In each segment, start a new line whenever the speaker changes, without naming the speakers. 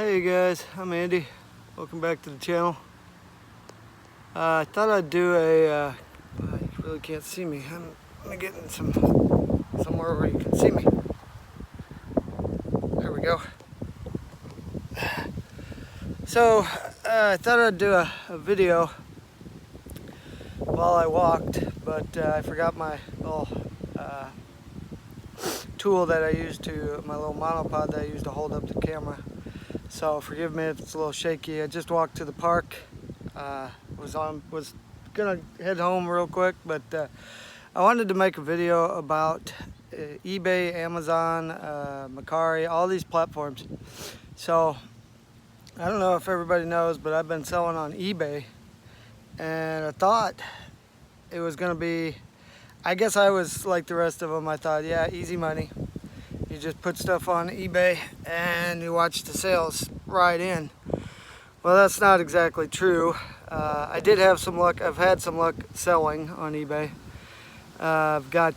Hey guys, I'm Andy. Welcome back to the channel. I thought I'd do a, you really can't see me. I'm getting somewhere where you can see me. There we go. So, I thought I'd do a video while I walked, but I forgot my little tool that I used my little monopod that I used to hold up the camera. So forgive me if it's a little shaky. I just walked to the park. Was gonna head home real quick, but I wanted to make a video about eBay, Amazon, Mercari, all these platforms. So I don't know if everybody knows, but I've been selling on eBay, and I thought it was gonna be, I guess I was like the rest of them. I thought, yeah, easy money. You just put stuff on eBay and you watch the sales ride in. Well, that's not exactly true. I did have some luck. I've had some luck selling on eBay. I've got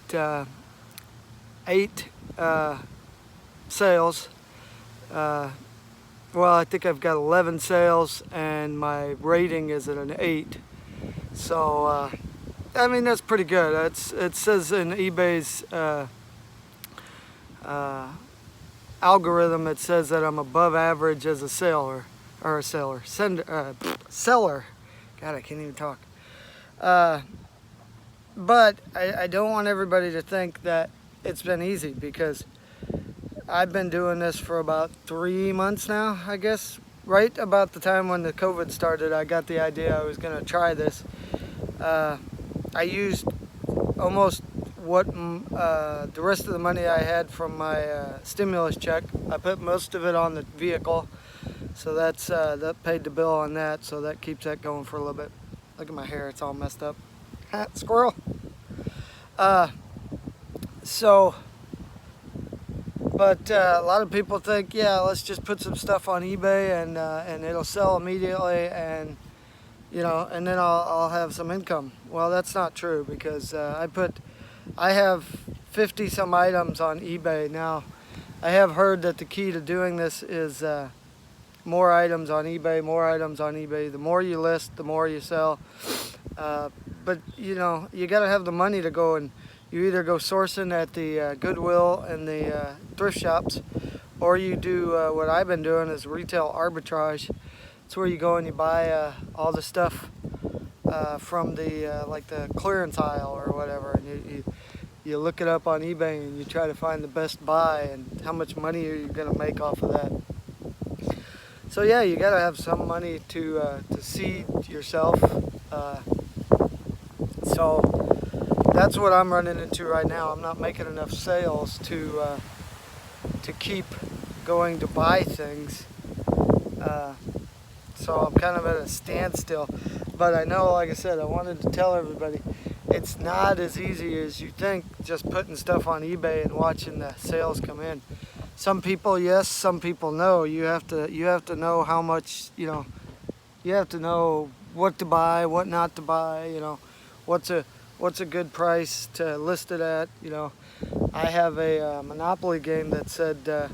8 sales. Well, I think I've got 11 sales and my rating is at an 8. So, I mean, that's pretty good. It says in eBay's algorithm, it says that I'm above average as a seller. Seller. God, I can't even talk. But I don't want everybody to think that it's been easy, because I've been doing this for about 3 months now, I guess. Right about the time when the COVID started, I got the idea I was going to try this. I used almost what the rest of the money I had from my stimulus check. I put most of it on the vehicle, so that paid the bill on that, so that keeps that going for a little bit. Look at my hair, it's all messed up. Squirrel. But a lot of people think, yeah, let's just put some stuff on eBay and it'll sell immediately, and and then I'll have some income. Well, that's not true, because I have 50 some items on eBay now. I have heard that the key to doing this is more items on eBay, more items on eBay. The more you list, the more you sell. But you got to have the money to go, and you either go sourcing at the Goodwill and the thrift shops, or you do what I've been doing is retail arbitrage. It's where you go and you buy all the stuff from the like the clearance aisle or whatever, and you look it up on eBay and you try to find the best buy and how much money are you going to make off of that. So yeah, you got to have some money to seed yourself. So that's what I'm running into right now. I'm not making enough sales to keep going to buy things. So I'm kind of at a standstill. But I know, like I said, I wanted to tell everybody, it's not as easy as you think, just putting stuff on eBay and watching the sales come in. Some people yes, some people no. You have to know how much, you have to know what to buy, what not to buy, what's a good price to list it at. I have a Monopoly game that said that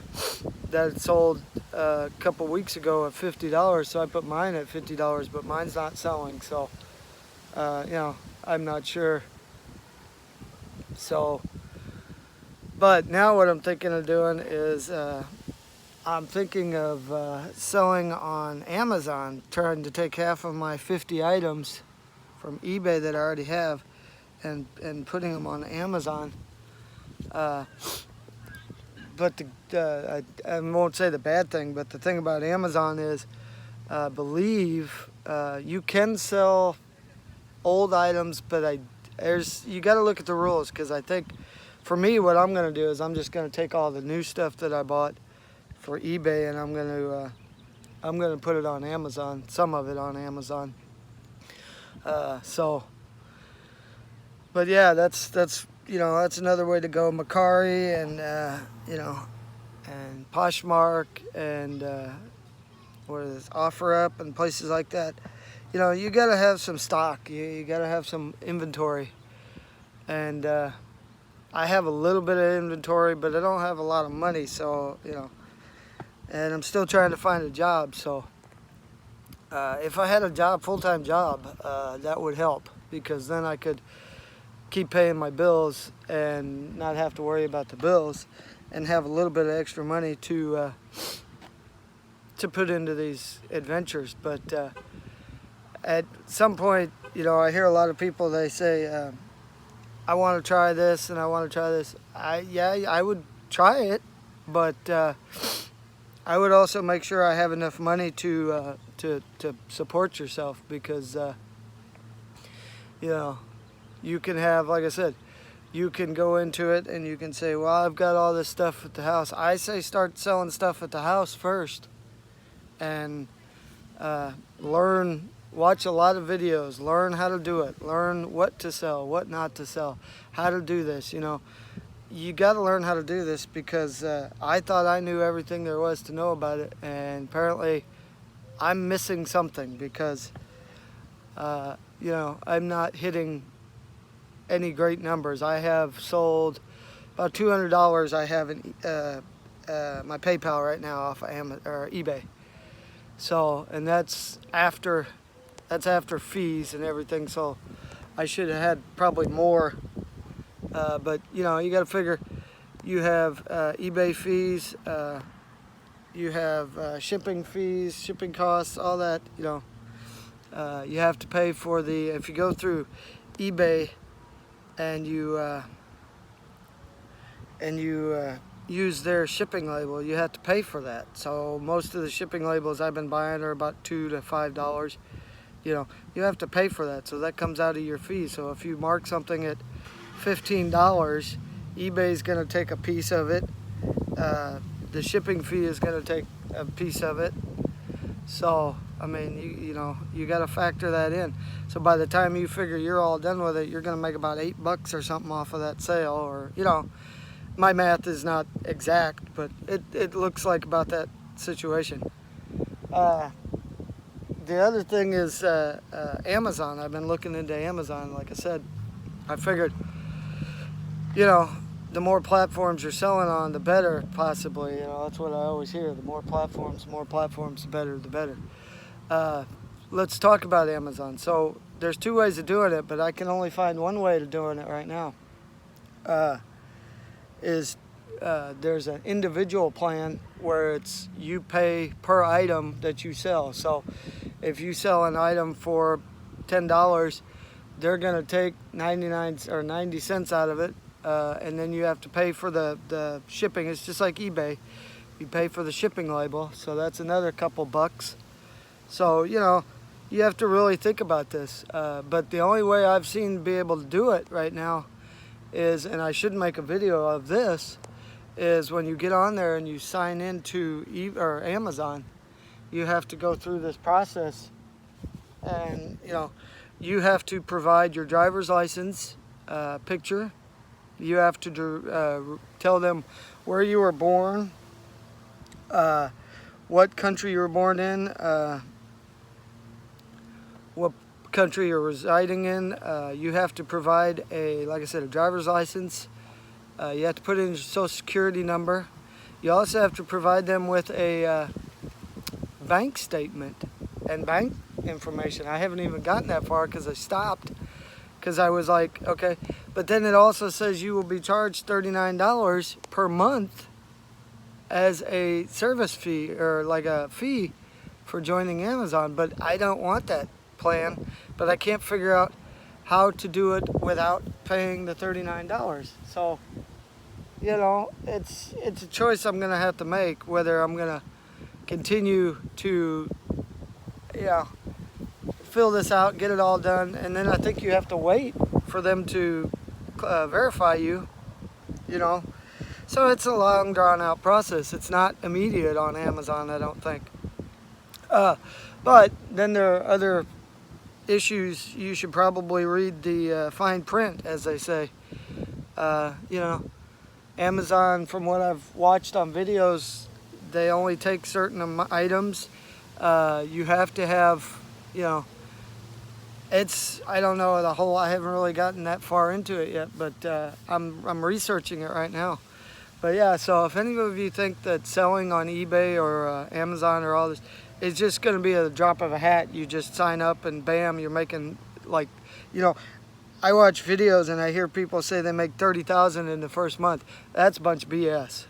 it sold a couple weeks ago at $50, so I put mine at $50, but mine's not selling, so I'm not sure. So, but now what I'm thinking of doing is I'm thinking of selling on Amazon, trying to take half of my 50 items from eBay that I already have and putting them on Amazon. But I won't say the bad thing, but the thing about Amazon is, I believe you can sell old items, but you got to look at the rules, because I think for me what I'm going to do is I'm just going to take all the new stuff that I bought for eBay and I'm going to put it on Amazon, some of it on Amazon. But yeah, that's another way to go. Mercari and and Poshmark and what is it, OfferUp and places like that. You got to have some stock. You got to have some inventory. And I have a little bit of inventory, but I don't have a lot of money, so and I'm still trying to find a job. So if I had a job, full-time job, that would help, because then I could keep paying my bills and not have to worry about the bills, and have a little bit of extra money to put into these adventures. But at some point, you know, I hear a lot of people, they say, I want to try this and I want to try this. Yeah, I would try it, but I would also make sure I have enough money to support yourself, because you know, you can have, like I said, you can go into it and you can say, well, I've got all this stuff at the house. I say start selling stuff at the house first, and watch a lot of videos, learn how to do it, learn what to sell, what not to sell, how to do this. You know, you got to learn how to do this, because I thought I knew everything there was to know about it, and apparently I'm missing something, because you know, I'm not hitting any great numbers. I have sold about $200. I have in my PayPal right now off of eBay. So, and that's after fees and everything. So I should have had probably more. But you know, you got to figure, you have eBay fees, you have shipping fees, shipping costs, all that. You know, you have to pay for the, if you go through eBay and you use their shipping label, you have to pay for that. So most of the shipping labels I've been buying are about $2 to $5. You know, you have to pay for that, so that comes out of your fee. So if you mark something at $15, eBay's going to take a piece of it. The shipping fee is going to take a piece of it. So I mean, you know, you got to factor that in. So by the time you figure you're all done with it, you're going to make about $8 or something off of that sale. Or, you know, my math is not exact, but it looks like about that situation. The other thing is Amazon. I've been looking into Amazon. Like I said, I figured, you know, the more platforms you're selling on, the better, possibly. You know, that's what I always hear. The more platforms, the better, the better. Let's talk about Amazon. So there's two ways of doing it, but I can only find one way of doing it right now. There's an individual plan where it's you pay per item that you sell. So if you sell an item for $10, they're going to take 99 or 90 cents out of it, and then you have to pay for the shipping. It's just like eBay. You pay for the shipping label, so that's another couple bucks. So, you know, you have to really think about this. But the only way I've seen to be able to do it right now is, and I should make a video of this, is when you get on there and you sign into Amazon, you have to go through this process, and you know, you have to provide your driver's license picture. You have to tell them where you were born, what country you were born in, what country you're residing in. You have to provide like I said, a driver's license. You have to put in your social security number. You also have to provide them with a bank statement and bank information. I haven't even gotten that far because I stopped, because I was like, okay. But then it also says you will be charged $39 per month as a service fee, or like a fee for joining Amazon. But I don't want that plan, but I can't figure out how to do it without paying the $39. So, you know, it's a choice I'm gonna have to make, whether I'm gonna continue to, yeah, fill this out, get it all done, and then I think you have to wait for them to verify you, you know. So it's a long, drawn-out process. It's not immediate on Amazon, I don't think. But then there are other issues. You should probably read the fine print, as they say. You know, Amazon, from what I've watched on videos, they only take certain items. You have to have, you know, I don't know I haven't really gotten that far into it yet, but I'm researching it right now. But yeah, so if any of you think that selling on eBay or Amazon or all this is just going to be a drop of a hat, you just sign up and bam, you're making like, you know, I watch videos and I hear people say they make $30,000 in the first month. That's a bunch of BS.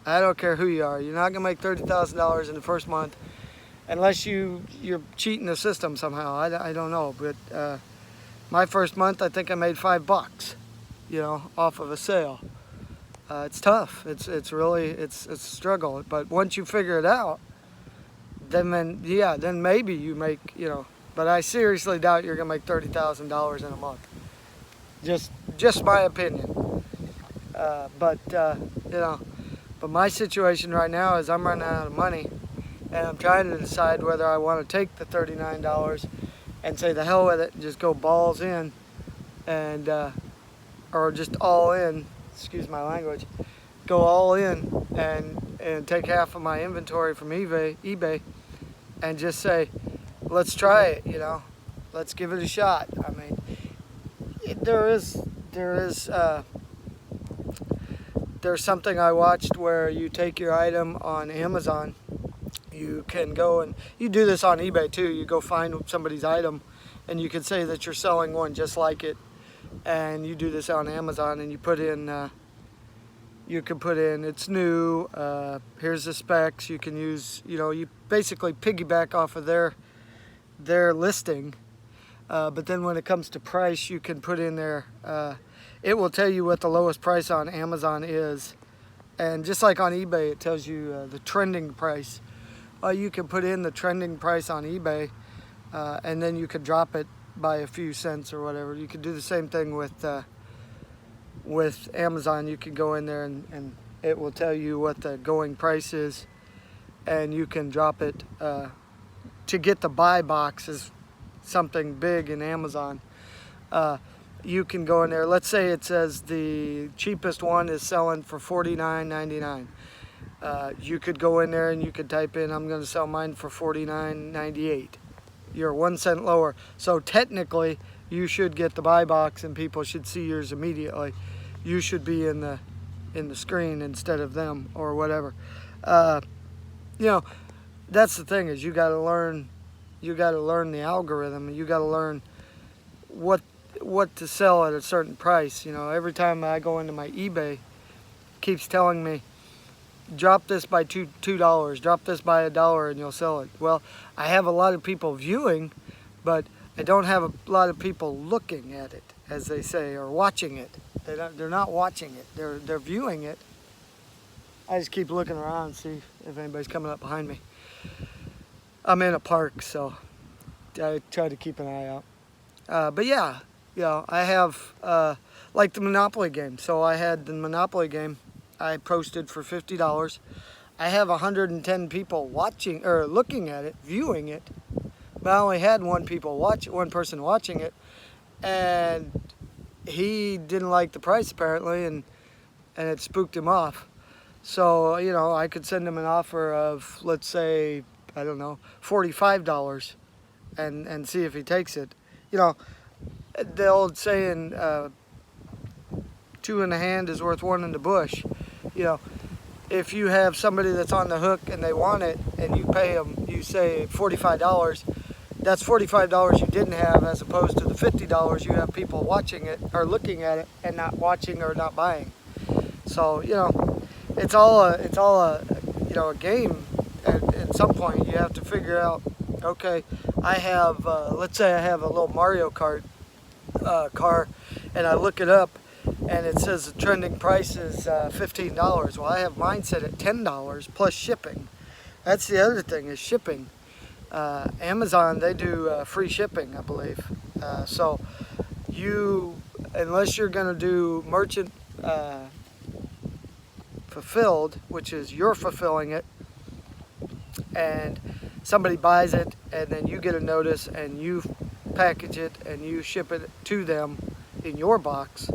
I don't care who you are. You're not going to make $30,000 in the first month unless you're cheating the system somehow. I don't know, but my first month I think I made $5, you know, off of a sale. It's tough. It's really a struggle. But once you figure it out, then yeah, then maybe you make, you know. But I seriously doubt you're gonna make $30,000 in a month. Just my opinion. You know, but my situation right now is I'm running out of money, and I'm trying to decide whether I want to take the $39 and say the hell with it and just go balls in, and or just all in. Excuse my language. Go all in and take half of my inventory from eBay, and just say, let's try it. You know, let's give it a shot. I mean, there's something I watched where you take your item on Amazon. You can go and you do this on eBay too. You go find somebody's item, and you can say that you're selling one just like it. And you do this on Amazon, and you put in, you can put in it's new. Here's the specs. You can use, you know, you basically piggyback off of their listing. But then when it comes to price, you can put in there. It will tell you what the lowest price on Amazon is, and just like on eBay, it tells you the trending price. You can put in the trending price on eBay, and then you could drop it by a few cents or whatever. You could do the same thing with Amazon. You can go in there and it will tell you what the going price is, and you can drop it to get the buy box is something big in Amazon. You can go in there. Let's say it says the cheapest one is selling for $49.99. You could go in there and you could type in, I'm going to sell mine for $49.98. You're 1 cent lower. So technically, you should get the buy box and people should see yours immediately. You should be in the screen instead of them or whatever. You know, that's the thing is you got to learn the algorithm. You got to learn what to sell at a certain price. You know, every time I go into my eBay, it keeps telling me, drop this by $2, drop this by $1 and you'll sell it. Well, I have a lot of people viewing, but I don't have a lot of people looking at it, as they say, or watching it. They're not watching it. They're viewing it. I just keep looking around and see if anybody's coming up behind me. I'm in a park, so I try to keep an eye out. But yeah, you know, I have like the Monopoly game. So I had the Monopoly game. I posted for $50. I have 110 people watching or looking at it, viewing it, but I only had one person watching it, and he didn't like the price apparently, and it spooked him off. So, you know, I could send him an offer of, let's say, I don't know, $45 and see if he takes it. You know, the old saying, two in the hand is worth one in the bush. You know, if you have somebody that's on the hook and they want it and you pay them, you say $45, that's $45 you didn't have, as opposed to the $50 you have people watching it or looking at it and not watching or not buying. So, you know, it's all a you know, a game. At some point you have to figure out, okay, I have let's say I have a little Mario Kart car, and I look it up and it says the trending price is $15. Well, I have mine set at $10 plus shipping. That's the other thing, is shipping. Amazon, they do free shipping, I believe. So unless you're going to do merchant fulfilled, which is you're fulfilling it, and somebody buys it, and then you get a notice and you package it and you ship it to them in your box,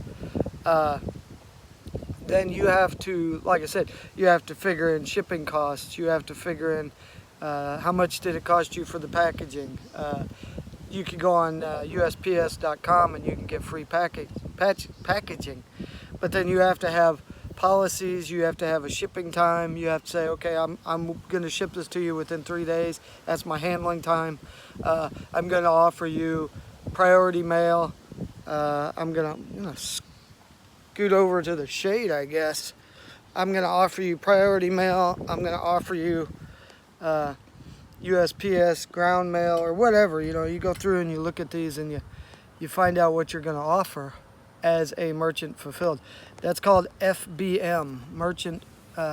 then you have to, like I said, you have to figure in shipping costs. You have to figure in how much did it cost you for the packaging. You can go on USPS.com and you can get free packaging, but then you have to have policies. You have to have a shipping time. You have to say, okay, I'm going to ship this to you within 3 days. That's my handling time. I'm going to offer you priority mail. I'm gonna scoot over to the shade, I guess. I'm gonna offer you priority mail. I'm gonna offer you USPS ground mail or whatever. You know, you go through and you look at these and you find out what you're gonna offer as a merchant fulfilled. That's called FBM, merchant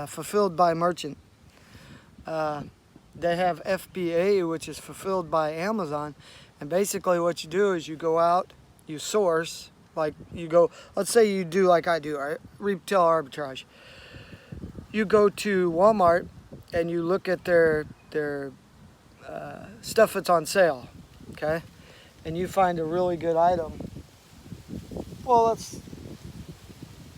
fulfilled by merchant. They have FBA, which is fulfilled by Amazon, and basically what you do is you go out, you source, like you go, let's say you do like I do, right? Retail arbitrage. You go to Walmart and you look at their stuff that's on sale, okay? And you find a really good item. Well,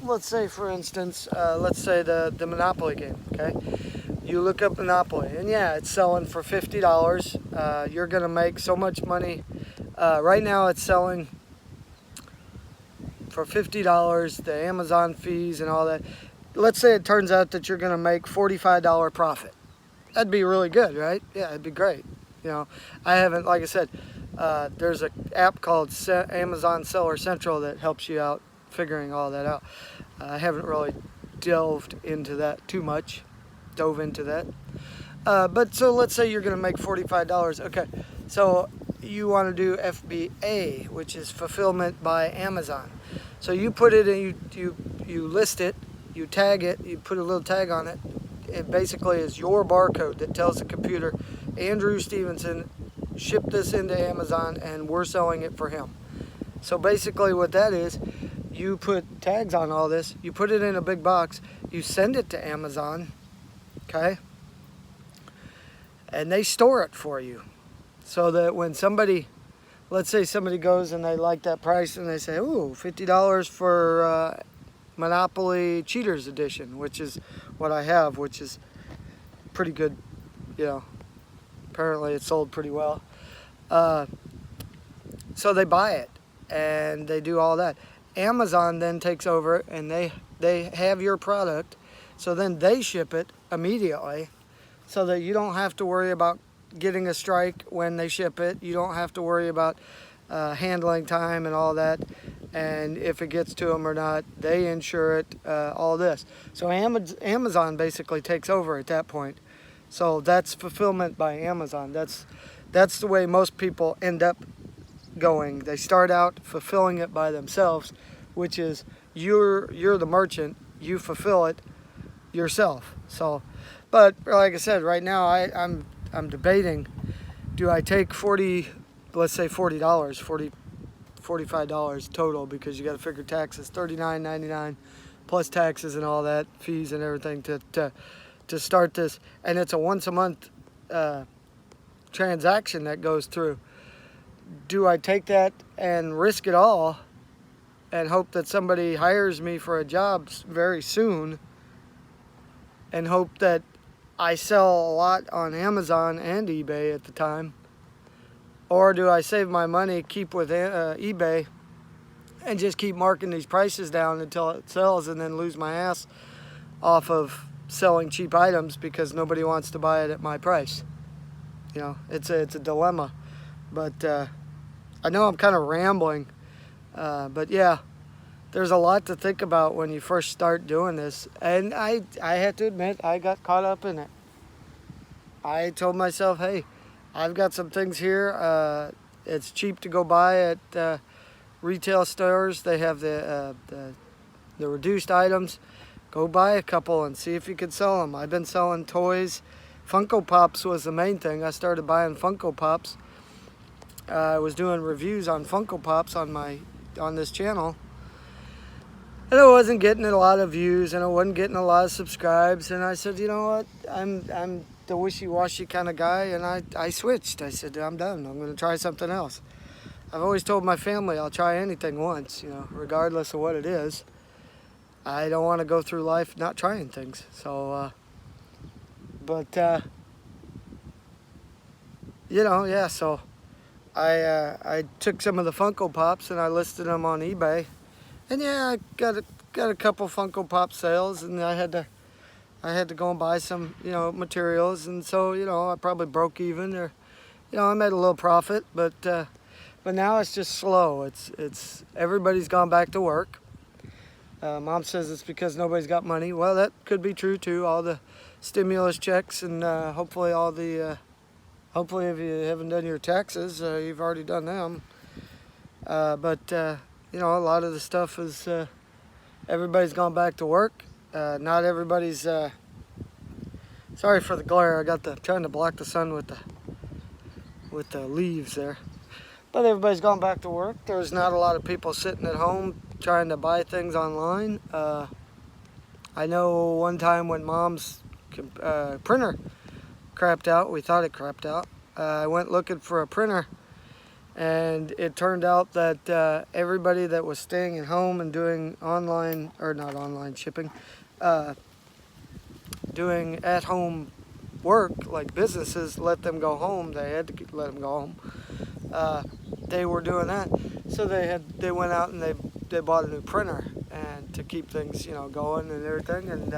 let's say for instance, let's say the Monopoly game, okay? You look up Monopoly and yeah, it's selling for $50. You're gonna make so much money. Right now it's selling for $50, the Amazon fees and all that. Let's say it turns out that you're gonna make $45 profit. That'd be really good, right? Yeah, it'd be great. You know, I haven't, like I said, there's an app called Amazon Seller Central that helps you out figuring all that out. I haven't really dove into that. But so let's say you're gonna make $45. Okay, so you want to do FBA, which is fulfillment by Amazon. So you put it in, you list it, you tag it, you put a little tag on it. It basically is your barcode that tells the computer, Andrew Stevenson shipped this into Amazon and we're selling it for him. So basically what that is, you put tags on all this, you put it in a big box, you send it to Amazon, okay? And they store it for you. So that when somebody, let's say somebody goes and they like that price and they say, ooh, $50 for Monopoly Cheaters Edition, which is what I have, which is pretty good, you know, apparently it sold pretty well. So they buy it and they do all that. Amazon then takes over and they have your product, so then they ship it immediately so that you don't have to worry about getting a strike when they ship it. You don't have to worry about handling time and all that, and if it gets to them or not, they insure it, all this. So Amazon basically takes over at that point. So that's fulfillment by Amazon. That's the way most people end up going. They start out fulfilling it by themselves, which is you're the merchant, you fulfill it yourself. So, but like I said, right now I'm debating, do I take let's say $40, $45 total, because you got to figure taxes, $39.99 plus taxes and all that, fees and everything to start this, and it's a once a month transaction that goes through. Do I take that and risk it all and hope that somebody hires me for a job very soon and hope that I sell a lot on Amazon and eBay at the time? Or do I save my money, keep with eBay, and just keep marking these prices down until it sells, and then lose my ass off of selling cheap items because nobody wants to buy it at my price? You know, it's a dilemma. But I know I'm kind of rambling, but yeah, there's a lot to think about when you first start doing this. And I have to admit, I got caught up in it. I told myself, hey, I've got some things here. It's cheap to go buy at retail stores. They have the reduced items. Go buy a couple and see if you can sell them. I've been selling toys. Funko Pops was the main thing. I started buying Funko Pops. I was doing reviews on Funko Pops on this channel, and I wasn't getting a lot of views, and I wasn't getting a lot of subscribes. And I said, you know what? I'm the wishy-washy kind of guy, and I switched. I said, I'm done. I'm going to try something else. I've always told my family I'll try anything once, you know, regardless of what it is. I don't want to go through life not trying things. So, you know, yeah. So I took some of the Funko Pops and I listed them on eBay, and yeah, I got got a couple Funko Pop sales, and I had to go and buy some, materials, and so, I probably broke even, or, I made a little profit, but now it's just slow. It's everybody's gone back to work. Mom says it's because nobody's got money. Well, that could be true too. All the stimulus checks, and hopefully hopefully if you haven't done your taxes, you've already done them. But a lot of the stuff is everybody's gone back to work. Not everybody's. Sorry for the glare. I got trying to block the sun with the leaves there. But everybody's gone back to work. There's not a lot of people sitting at home trying to buy things online. I know one time when Mom's printer crapped out, we thought it crapped out. I went looking for a printer, and it turned out that everybody that was staying at home and doing online, or not online shipping, doing at-home work, like businesses let them go home. They had to let them go home. They were doing that, so they went out and they bought a new printer, and to keep things going and everything. And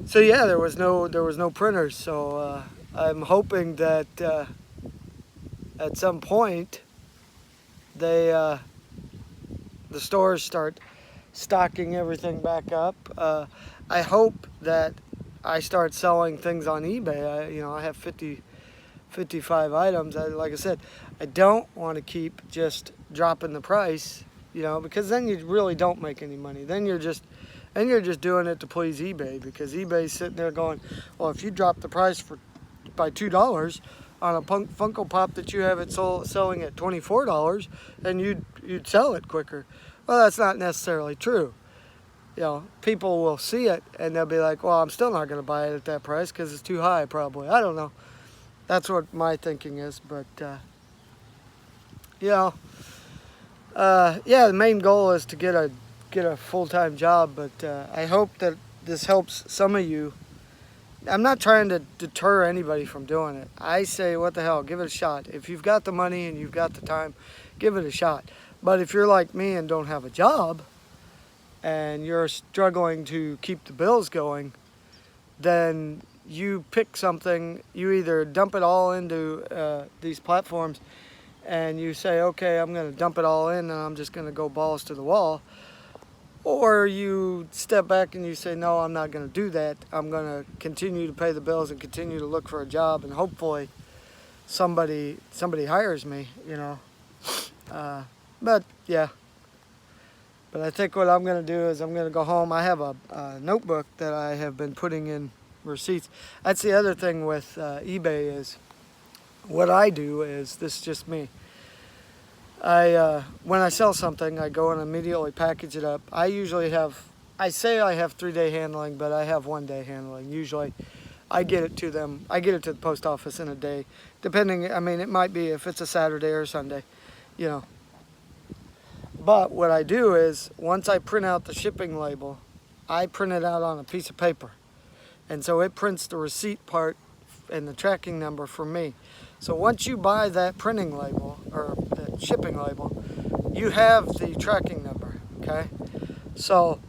so yeah, there was no printers. So I'm hoping that at some point the stores start stocking everything back up. I hope that I start selling things on eBay. I have 55 items. Like I said, I don't want to keep just dropping the price, because then you really don't make any money. Then you're just doing it to please eBay, because eBay's sitting there going, well, if you drop the price by $2 on a Funko Pop that you have it selling at $24, then you'd sell it quicker. Well, that's not necessarily true. People will see it and they'll be like, well, I'm still not going to buy it at that price because it's too high, probably. I don't know. That's what my thinking is. But, yeah, the main goal is to get a full-time job. But I hope that this helps some of you. I'm not trying to deter anybody from doing it. I say, what the hell, give it a shot. If you've got the money and you've got the time, give it a shot. But if you're like me and don't have a job, and you're struggling to keep the bills going, then you pick something. You either dump it all into these platforms, and you say, okay, I'm going to dump it all in, and I'm just going to go balls to the wall. Or you step back and you say, no, I'm not going to do that. I'm going to continue to pay the bills and continue to look for a job, and hopefully somebody hires me, But yeah. But I think what I'm going to do is I'm going to go home. I have a notebook that I have been putting in receipts. That's the other thing with eBay is what I do is, this is just me. When I sell something, I go and immediately package it up. I say I have 3-day handling, but I have 1-day handling. Usually I get it to them. I get it to the post office in a day. Depending, it might be if it's a Saturday or Sunday, But what I do is, once I print out the shipping label, I print it out on a piece of paper. And so it prints the receipt part and the tracking number for me. So once you buy that printing label, or the shipping label, you have the tracking number, okay? So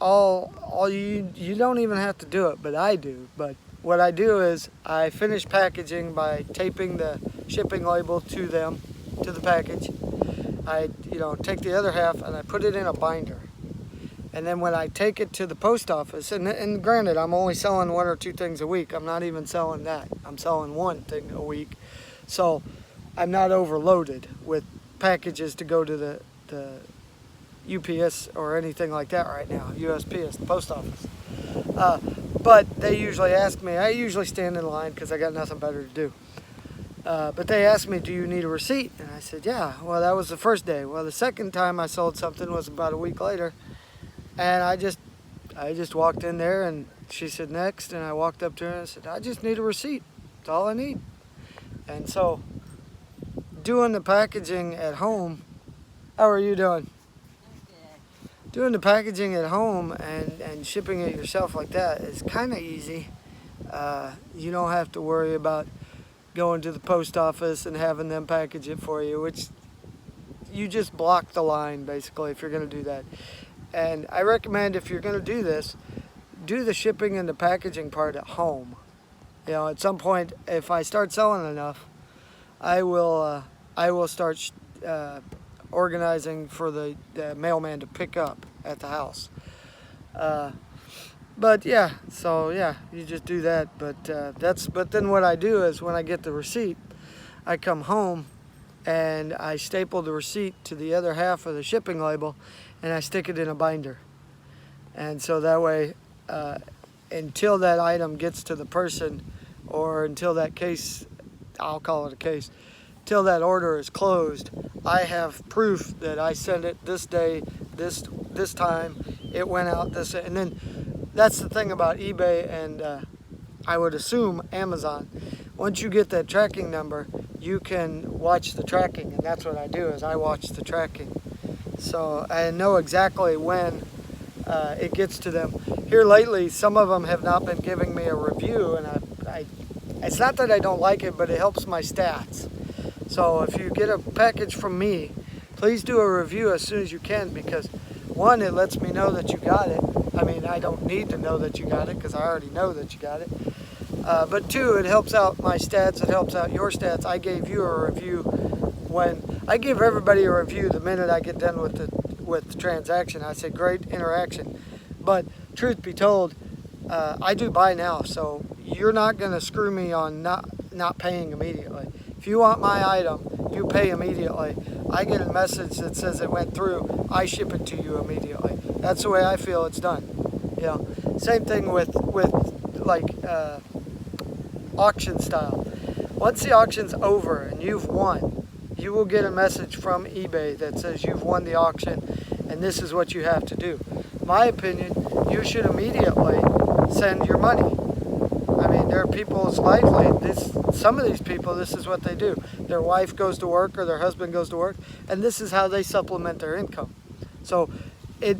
you don't even have to do it, but I do. But what I do is I finish packaging by taping the shipping label to the package. I take the other half and I put it in a binder. And then when I take it to the post office, and granted, I'm only selling 1 or 2 things a week. I'm not even selling that. I'm selling 1 thing a week. So I'm not overloaded with packages to go to the UPS or anything like that right now. USPS, the post office. But they usually ask me, I usually stand in line because I got nothing better to do. But they asked me, do you need a receipt? And I said, yeah. Well, that was the first day. Well, the second time I sold something was about a week later. And I just walked in there, and she said, next. And I walked up to her and I said, I just need a receipt. That's all I need. And so doing the packaging at home, how are you doing? Doing the packaging at home and shipping it yourself like that is kind of easy. You don't have to worry about going to the post office and having them package it for you, which you just block the line basically if you're going to do that. And I recommend if you're going to do this, do the shipping and the packaging part at home. You know, at some point, if I start selling enough, I will start organizing for the mailman to pick up at the house. But yeah, so yeah, you just do that. But then what I do is when I get the receipt, I come home and I staple the receipt to the other half of the shipping label, and I stick it in a binder. And so that way, until that item gets to the person, or until that case, I'll call it a case, till that order is closed, I have proof that I sent it this day, this time, it went out this, and then that's the thing about eBay and I would assume Amazon. Once you get that tracking number, you can watch the tracking, and that's what I do, is I watch the tracking. So I know exactly when it gets to them. Here lately, some of them have not been giving me a review, and it's not that I don't like it, but it helps my stats. So if you get a package from me, please do a review as soon as you can, because one, it lets me know that you got it. I mean, I don't need to know that you got it because I already know that you got it. But two, it helps out my stats, it helps out your stats. I gave you a review when I give everybody a review the minute I get done with the transaction. I say great interaction. But truth be told, I do buy now, so you're not going to screw me on not paying immediately. If you want my item, you pay immediately. I get a message that says it went through, I ship it to you immediately. That's the way I feel it's done. You know, same thing with like auction style. Once the auction's over and you've won, you will get a message from eBay that says you've won the auction and this is what you have to do. My opinion, you should immediately send your money. I mean, there are people's some of these people, this is what they do. Their wife goes to work or their husband goes to work, and this is how they supplement their income. So it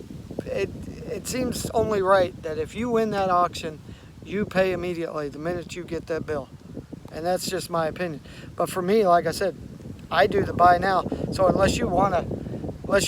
seems only right that if you win that auction, you pay immediately the minute you get that bill. And that's just my opinion. But for me, like I said, I do the buy now. So unless you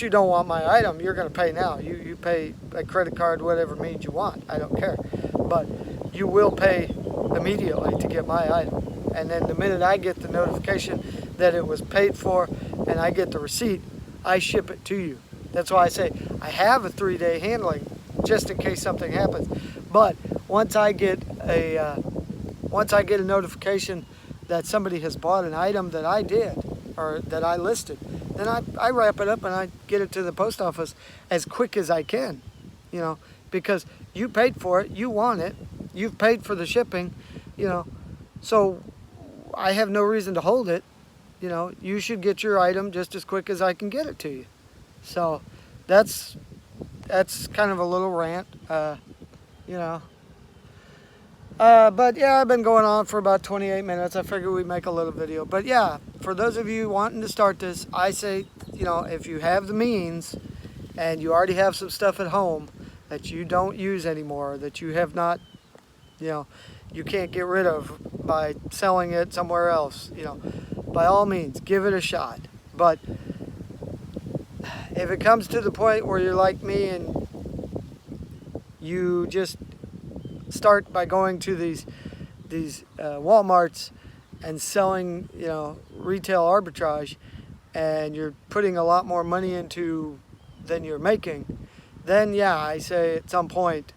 don't want my item, you're going to pay now. You pay a credit card, whatever means you want. I don't care. But you will pay immediately to get my item. And then the minute I get the notification that it was paid for and I get the receipt, I ship it to you. That's why I say I have a 3-day handling just in case something happens. But once I get a notification that somebody has bought an item that I did or that I listed, then I wrap it up and I get it to the post office as quick as I can, you know, because you paid for it, you want it, you've paid for the shipping, you know, so I have no reason to hold it. You know, you should get your item just as quick as I can get it to you. So that's kind of a little rant, you know. But yeah, I've been going on for about 28 minutes. I figured we'd make a little video. But yeah, for those of you wanting to start this, I say, you know, if you have the means and you already have some stuff at home that you don't use anymore, that you have not, you know, you can't get rid of by selling it somewhere else, you know, by all means, give it a shot. But if it comes to the point where you're like me and you just start by going to these Walmarts and selling, you know, retail arbitrage, and you're putting a lot more money into than you're making, then yeah, I say at some point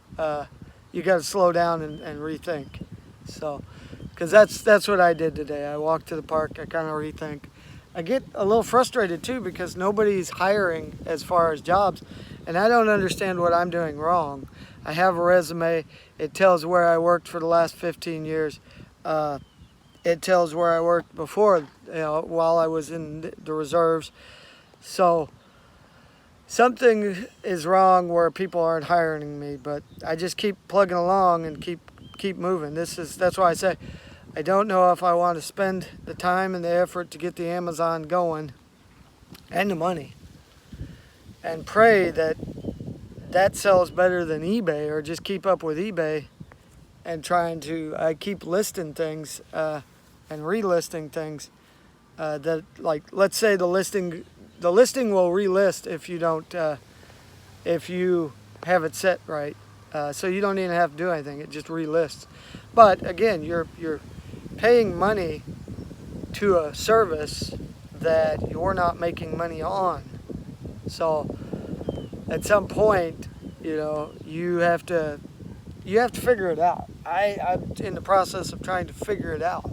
you got to slow down and rethink. So, because that's what I did today. I walked to the park. I kind of rethink. I get a little frustrated too because nobody's hiring as far as jobs, and I don't understand what I'm doing wrong. I have a resume. It tells where I worked for the last 15 years. It tells where I worked before, you know, while I was in the reserves. So something is wrong where people aren't hiring me, but I just keep plugging along and keep moving. That's why I say I don't know if I want to spend the time and the effort to get the Amazon going and the money and pray that sells better than eBay, or just keep up with eBay and I keep listing things and relisting things that, like, let's say the listing the listing will relist if you don't, if you have it set right. So you don't even have to do anything. It just relists. But again, you're paying money to a service that you're not making money on. So at some point, you know, you have to figure it out. I'm in the process of trying to figure it out.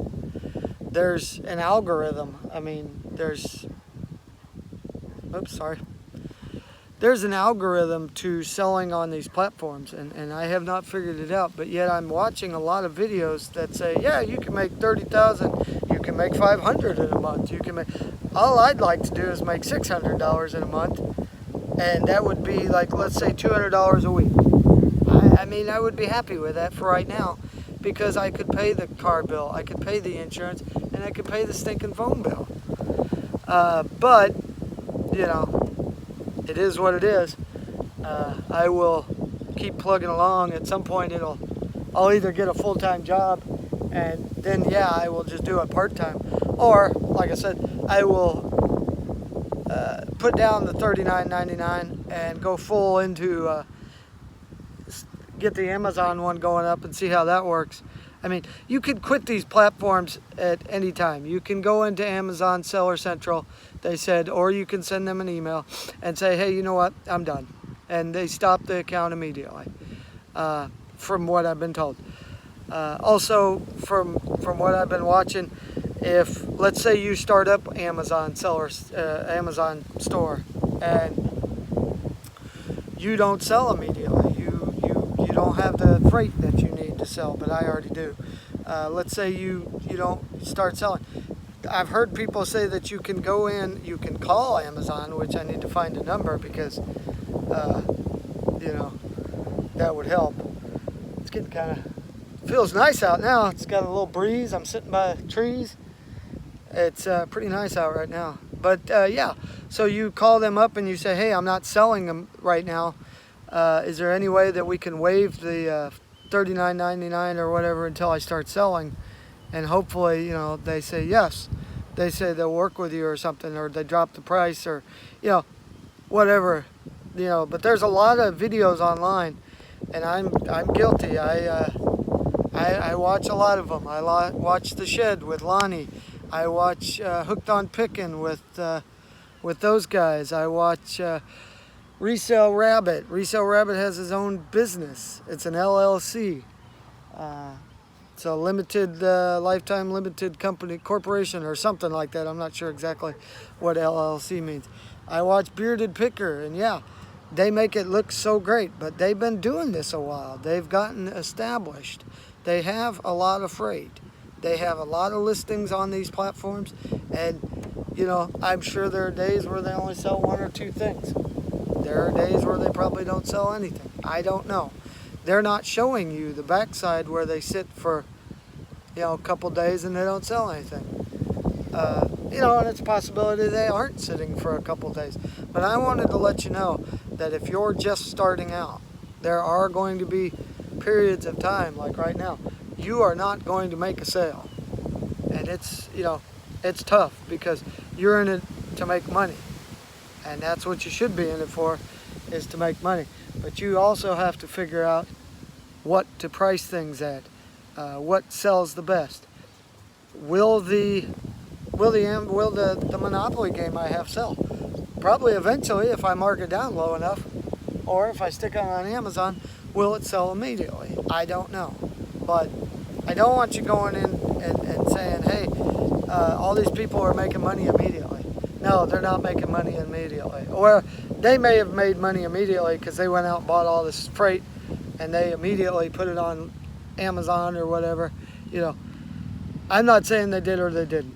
There's an algorithm. I mean, there's an algorithm to selling on these platforms, and I have not figured it out, but yet I'm watching a lot of videos that say, yeah, you can make 30,000, you can make 500 in a month, you can make, all I'd like to do is make $600 in a month, and that would be like, let's say $200 a week. I mean, I would be happy with that for right now, because I could pay the car bill, I could pay the insurance, and I could pay the stinking phone bill. But, you know, it is what it is. I will keep plugging along. At some point I'll either get a full-time job, and then yeah, I will just do it part-time. Or, like I said, I will put down the $39.99 and go full into, get the Amazon one going up and see how that works. I mean, you could quit these platforms at any time. You can go into Amazon Seller Central, they said, or you can send them an email and say, hey, you know what, I'm done. And they stop the account immediately, from what I've been told. Also, from what I've been watching, if, let's say you start up Amazon Amazon store, and you don't sell immediately, you don't have the freight that you need to sell, but I already do. Let's say you don't start selling. I've heard people say that you can go in, you can call Amazon, which I need to find a number because, you know, that would help. It's getting kind of, feels nice out now. It's got a little breeze. I'm sitting by trees. It's pretty nice out right now. But yeah, so you call them up and you say, hey, I'm not selling them right now. Is there any way that we can waive the $39.99 or whatever until I start selling? And hopefully, you know, they say yes. They say they'll work with you or something, or they drop the price, or, you know, whatever, you know. But there's a lot of videos online, and I'm guilty. I watch a lot of them. I watch The Shed with Lonnie. I watch Hooked on Pickin' with those guys. I watch Resale Rabbit. Resale Rabbit has his own business. It's an LLC. It's a limited, lifetime limited corporation or something like that. I'm not sure exactly what LLC means. I watch Bearded Picker, and yeah, they make it look so great, but they've been doing this a while. They've gotten established. They have a lot of freight. They have a lot of listings on these platforms, and, you know, I'm sure there are days where they only sell one or two things. There are days where they probably don't sell anything. I don't know. They're not showing you the backside where they sit for, you know, a couple days and they don't sell anything. You know, and it's a possibility they aren't sitting for a couple days. But I wanted to let you know that if you're just starting out, there are going to be periods of time, like right now, you are not going to make a sale. And it's, you know, it's tough because you're in it to make money. And that's what you should be in it for, is to make money. But you also have to figure out what to price things at, what sells the best. Will the Monopoly game I have sell? Probably eventually if I mark it down low enough, or if I stick it on Amazon, will it sell immediately? I don't know. But I don't want you going in and saying, hey, all these people are making money immediately. No, they're not making money immediately. Or they may have made money immediately because they went out and bought all this freight and they immediately put it on Amazon or whatever. You know, I'm not saying they did or they didn't.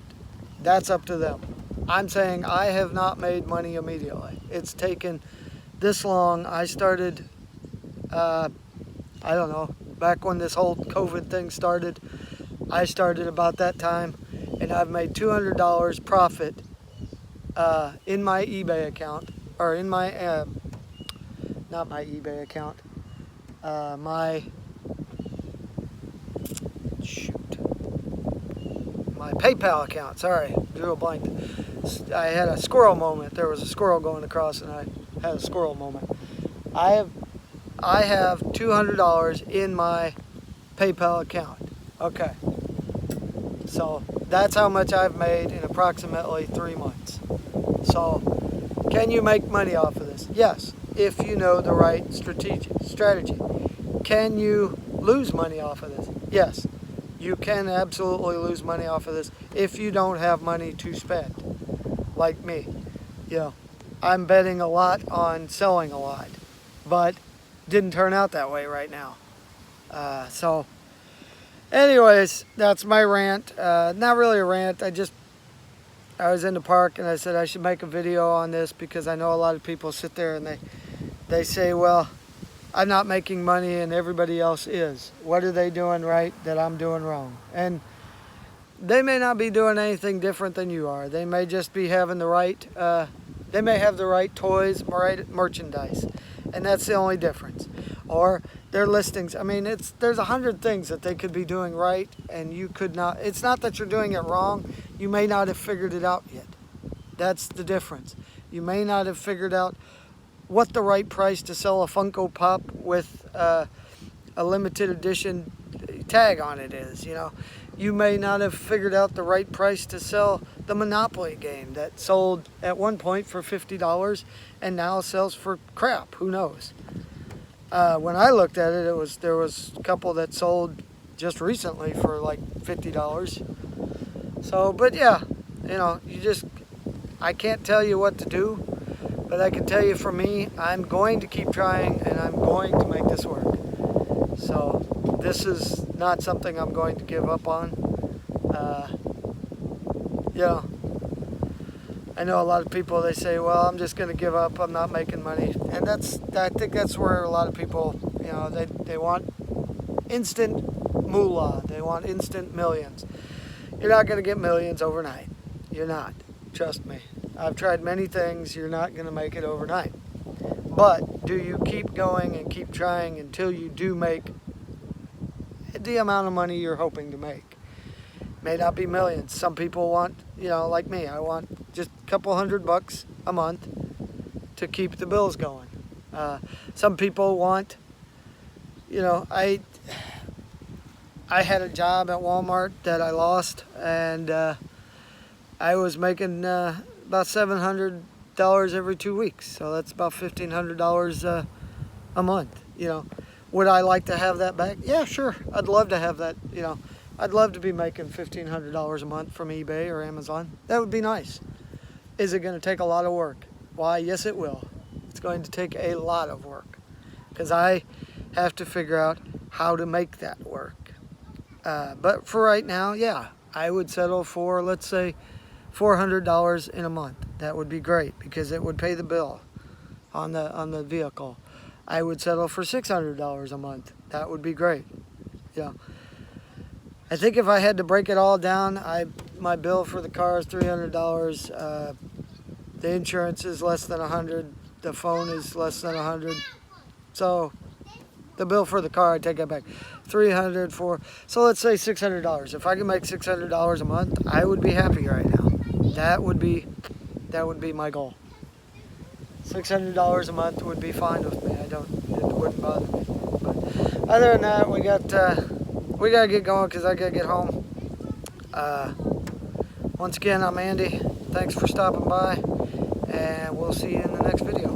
That's up to them. I'm saying I have not made money immediately. It's taken this long. I started, I don't know, back when this whole COVID thing started. I started about that time, and I've made $200 profit in my eBay account, or in my, not my eBay account, my PayPal account, sorry, drew a blank. I had a squirrel moment. There was a squirrel going across, and I had a squirrel moment. I have $200 in my PayPal account. Okay. So that's how much I've made in approximately 3 months. So can you make money off of this? Yes, if you know the right strategy. Can you lose money off of this? Yes, you can absolutely lose money off of this if you don't have money to spend, like me. You know, I'm betting a lot on selling a lot, but didn't turn out that way right now. So anyways, that's my rant. Not really a rant. I was in the park and I said I should make a video on this because I know a lot of people sit there and they say, well, I'm not making money and everybody else is. What are they doing right that I'm doing wrong? And they may not be doing anything different than you are. They may just be having the right, they may have the right toys, right merchandise. And that's the only difference. Or their listings. I mean, there's 100 things that they could be doing right and you could not. It's not that you're doing it wrong. You may not have figured it out yet. That's the difference. You may not have figured out what the right price to sell a Funko Pop with a limited edition tag on it is, you know. You may not have figured out the right price to sell the Monopoly game that sold at one point for $50 and now sells for crap. Who knows? When I looked at it, there was a couple that sold just recently for like $50. So, but yeah, you know, I can't tell you what to do. But I can tell you for me, I'm going to keep trying and I'm going to make this work. So this is not something I'm going to give up on. You know, I know a lot of people, they say, well, I'm just going to give up. I'm not making money. And I think that's where a lot of people, you know, they want instant moolah. They want instant millions. You're not going to get millions overnight. You're not. Trust me. I've tried many things. You're not going to make it overnight. But do you keep going and keep trying until you do make the amount of money you're hoping to make? May not be millions. Some people want, you know, like me, I want just a couple $100 a month to keep the bills going. Some people want, you know, I had a job at Walmart that I lost, and I was making about $700 every 2 weeks, so that's about $1,500 a month. You know, would I like to have that back? Yeah, sure. I'd love to have that. You know, I'd love to be making $1,500 a month from eBay or Amazon. That would be nice. Is it going to take a lot of work? Why, yes, it will. It's going to take a lot of work because I have to figure out how to make that work. But for right now, yeah, I would settle for, let's say, $400 in a month. That would be great because it would pay the bill on the vehicle. I would settle for $600 a month. That would be great. Yeah. I think if I had to break it all down, my bill for the car is $300. The insurance is less than $100. The phone is less than $100. So the bill for the car, I take that back. $300 for, so let's say $600. If I can make $600 a month, I would be happy right now. That would be my goal. $600 a month would be fine with me. It wouldn't bother me. But other than that, we gotta get going because I gotta get home. Once again, I'm Andy. Thanks for stopping by, and we'll see you in the next video.